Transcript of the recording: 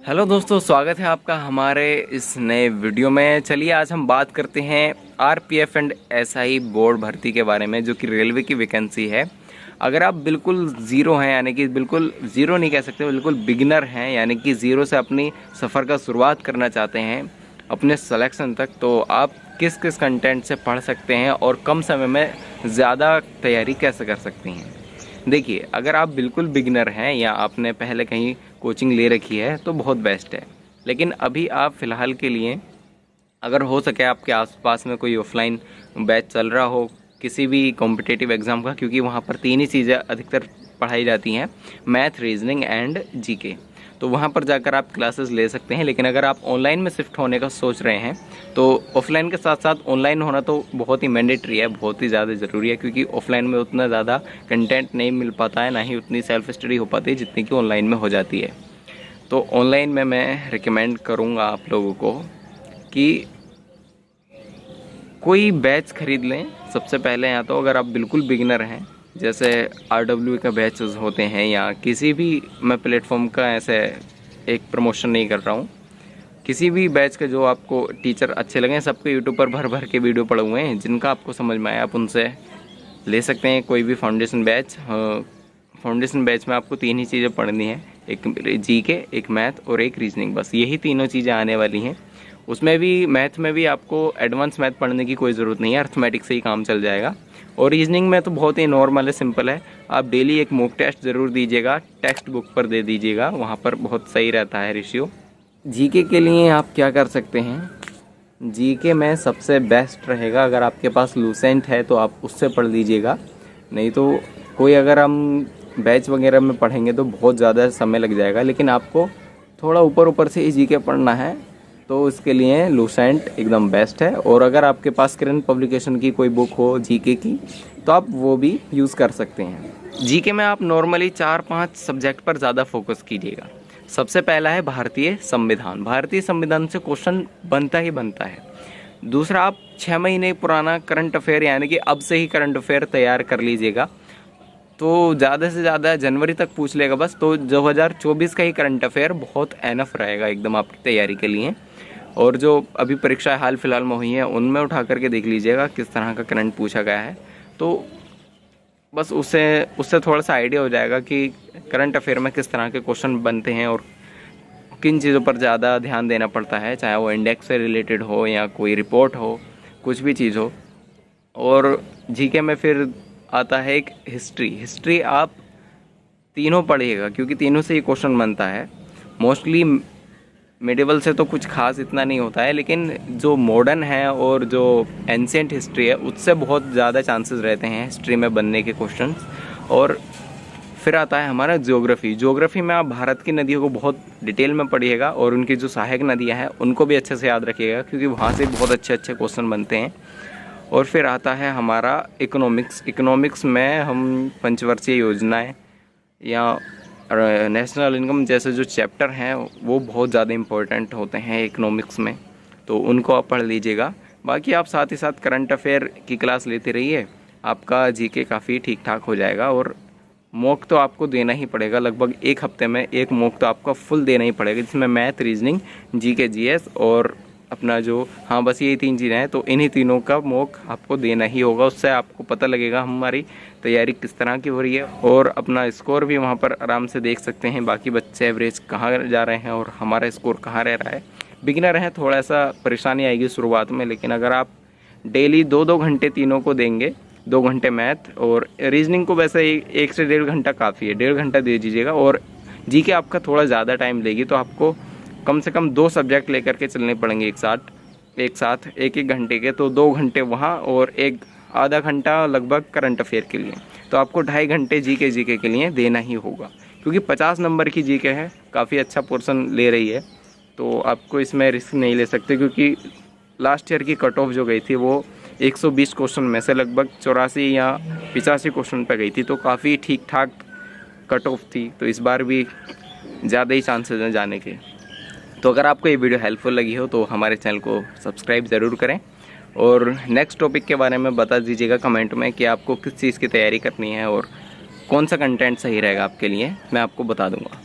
Hello दोस्तों, स्वागत है आपका हमारे इस नए वीडियो में। चलिए आज हम बात करते हैं आरपीएफ एंड एसआई बोर्ड भर्ती के बारे में, जो कि रेलवे की वैकेंसी है। अगर आप बिल्कुल ज़ीरो हैं, यानी कि बिल्कुल ज़ीरो नहीं कह सकते, बिल्कुल बिगिनर हैं, यानी कि ज़ीरो से अपनी सफ़र का शुरुआत करना चाहते हैं अपने सिलेक्शन तक, तो आप किस किस कंटेंट से पढ़ सकते हैं और कम समय में ज़्यादा तैयारी कैसे कर सकते हैं। देखिए, अगर आप बिल्कुल बिगिनर हैं या आपने पहले कहीं कोचिंग ले रखी है तो बहुत बेस्ट है। लेकिन अभी आप फ़िलहाल के लिए, अगर हो सके आपके आसपास में कोई ऑफलाइन बैच चल रहा हो किसी भी कॉम्पिटिटिव एग्ज़ाम का, क्योंकि वहाँ पर तीन ही चीज़ें अधिकतर पढ़ाई जाती हैं, मैथ, रीजनिंग एंड जीके, तो वहाँ पर जाकर आप क्लासेस ले सकते हैं। लेकिन अगर आप ऑनलाइन में शिफ्ट होने का सोच रहे हैं तो ऑफलाइन के साथ साथ ऑनलाइन होना तो बहुत ही मैंडेटरी है, बहुत ही ज़्यादा ज़रूरी है, क्योंकि ऑफलाइन में उतना ज़्यादा कंटेंट नहीं मिल पाता है, ना ही उतनी सेल्फ स्टडी हो पाती है जितनी कि ऑनलाइन में हो जाती है। तो ऑनलाइन में मैं रिकमेंड करूँगा आप लोगों को कि कोई बैच खरीद लें सबसे पहले। या तो अगर आप बिल्कुल बिगिनर हैं, जैसे RW का बैचेस होते हैं, या किसी भी, मैं प्लेटफॉर्म का ऐसे एक प्रमोशन नहीं कर रहा हूँ, किसी भी बैच के जो आपको टीचर अच्छे लगें, सबके यूट्यूब पर भर भर के वीडियो पड़े हुए हैं, जिनका आपको समझ में आया आप उनसे ले सकते हैं कोई भी फाउंडेशन बैच। फाउंडेशन बैच में आपको तीन ही चीज़ें पढ़नी है, एक जीके, एक मैथ और एक रीजनिंग, बस यही तीनों चीज़ें आने वाली हैं। उसमें भी, मैथ में भी आपको एडवांस मैथ पढ़ने की कोई ज़रूरत नहीं है, अर्थमेटिक से ही काम चल जाएगा। और रीजनिंग में तो बहुत ही नॉर्मल है, सिंपल है। आप डेली एक मॉक टेस्ट ज़रूर दीजिएगा, टेक्स्ट बुक पर दे दीजिएगा, वहाँ पर बहुत सही रहता है रेशियो। जीके के लिए आप क्या कर सकते हैं, जीके में सबसे बेस्ट रहेगा, अगर आपके पास लूसेंट है तो आप उससे पढ़ लीजिएगा। नहीं तो कोई, अगर हम बैच वगैरह में पढ़ेंगे तो बहुत ज़्यादा समय लग जाएगा। लेकिन आपको थोड़ा ऊपर ऊपर से ही जीके पढ़ना है तो उसके लिए लूसेंट एकदम बेस्ट है। और अगर आपके पास किरण पब्लिकेशन की कोई बुक हो जीके की तो आप वो भी यूज़ कर सकते हैं। जीके में आप नॉर्मली 4-5 सब्जेक्ट पर ज़्यादा फोकस कीजिएगा। सबसे पहला है भारतीय संविधान। भारतीय संविधान से क्वेश्चन बनता ही बनता है। दूसरा, आप 6 महीने पुराना करंट अफेयर, यानी कि अब से ही करंट अफेयर तैयार कर लीजिएगा, तो ज़्यादा से ज़्यादा जनवरी तक पूछ लेगा बस, तो 2024 का ही करंट अफेयर बहुत एनफ रहेगा एकदम आपकी तैयारी के लिए। और जो अभी परीक्षाएं हाल फिलहाल में हुई हैं उनमें उठा करके देख लीजिएगा किस तरह का करंट पूछा गया है, तो बस उससे थोड़ा सा आइडिया हो जाएगा कि करंट अफेयर में किस तरह के क्वेश्चन बनते हैं और किन चीज़ों पर ज़्यादा ध्यान देना पड़ता है, चाहे वो इंडेक्स से रिलेटेड हो या कोई रिपोर्ट हो, कुछ भी चीज़ हो। और जीके में फिर आता है एक हिस्ट्री आप तीनों पढ़िएगा, क्योंकि तीनों से ही क्वेश्चन बनता है। मोस्टली मेडिवल से तो कुछ खास इतना नहीं होता है, लेकिन जो मॉडर्न है और जो एंशिएंट हिस्ट्री है उससे बहुत ज़्यादा चांसेस रहते हैं हिस्ट्री में बनने के क्वेश्चंस। और फिर आता है हमारा ज्योग्राफी में आप भारत की नदियों को बहुत डिटेल में पढ़िएगा और उनकी जो सहायक नदियाँ हैं उनको भी अच्छे से याद रखिएगा, क्योंकि वहाँ से बहुत अच्छे अच्छे क्वेश्चन बनते हैं। और फिर आता है हमारा इकोनॉमिक्स में हम पंचवर्षीय योजनाएं या नेशनल इनकम जैसे जो चैप्टर हैं वो बहुत ज़्यादा इम्पोर्टेंट होते हैं इकोनॉमिक्स में, तो उनको आप पढ़ लीजिएगा। बाकी आप साथ ही साथ करंट अफेयर की क्लास लेते रहिए, आपका जीके काफ़ी ठीक ठाक हो जाएगा। और मॉक तो आपको देना ही पड़ेगा, लगभग एक हफ्ते में एक मॉक तो आपका फुल देना ही पड़ेगा, जिसमें मैथ, रीजनिंग, जीके, जीएस और अपना जो, हाँ बस यही तीन चीज़ें हैं, तो इन्हीं तीनों का मॉक आपको देना ही होगा। उससे आपको पता लगेगा हमारी तैयारी किस तरह की हो रही है, और अपना स्कोर भी वहाँ पर आराम से देख सकते हैं, बाकी बच्चे एवरेज कहाँ जा रहे हैं और हमारा स्कोर कहाँ रह रहा है। बिगिनर हैं, थोड़ा सा परेशानी आएगी शुरुआत में, लेकिन अगर आप डेली 2-2 घंटे तीनों को देंगे, 2 घंटे मैथ और रीजनिंग को, वैसे 1 से 1.5 घंटा काफ़ी है, 1.5 घंटा दे दीजिएगा। और जीके आपका थोड़ा ज़्यादा टाइम लेगी, तो आपको कम से कम 2 सब्जेक्ट लेकर के चलने पड़ेंगे एक साथ 1-1 घंटे के, तो 2 घंटे वहाँ और एक आधा घंटा लगभग करंट अफेयर के लिए, तो आपको 2.5 घंटे जीके के लिए देना ही होगा। क्योंकि 50 नंबर की जीके है, काफ़ी अच्छा पोर्शन ले रही है, तो आपको इसमें रिस्क नहीं ले सकते, क्योंकि लास्ट ईयर की कट ऑफ जो गई थी वो 120 क्वेश्चन में से लगभग 84 या 85 क्वेश्चन पर गई थी, तो काफ़ी ठीक ठाक कट ऑफ थी। तो इस बार भी ज़्यादा ही चांसेस हैं जाने के। तो अगर आपको ये वीडियो हेल्पफुल लगी हो तो हमारे चैनल को सब्सक्राइब ज़रूर करें, और नेक्स्ट टॉपिक के बारे में बता दीजिएगा कमेंट में कि आपको किस चीज़ की तैयारी करनी है और कौन सा कंटेंट सही रहेगा आपके लिए, मैं आपको बता दूंगा।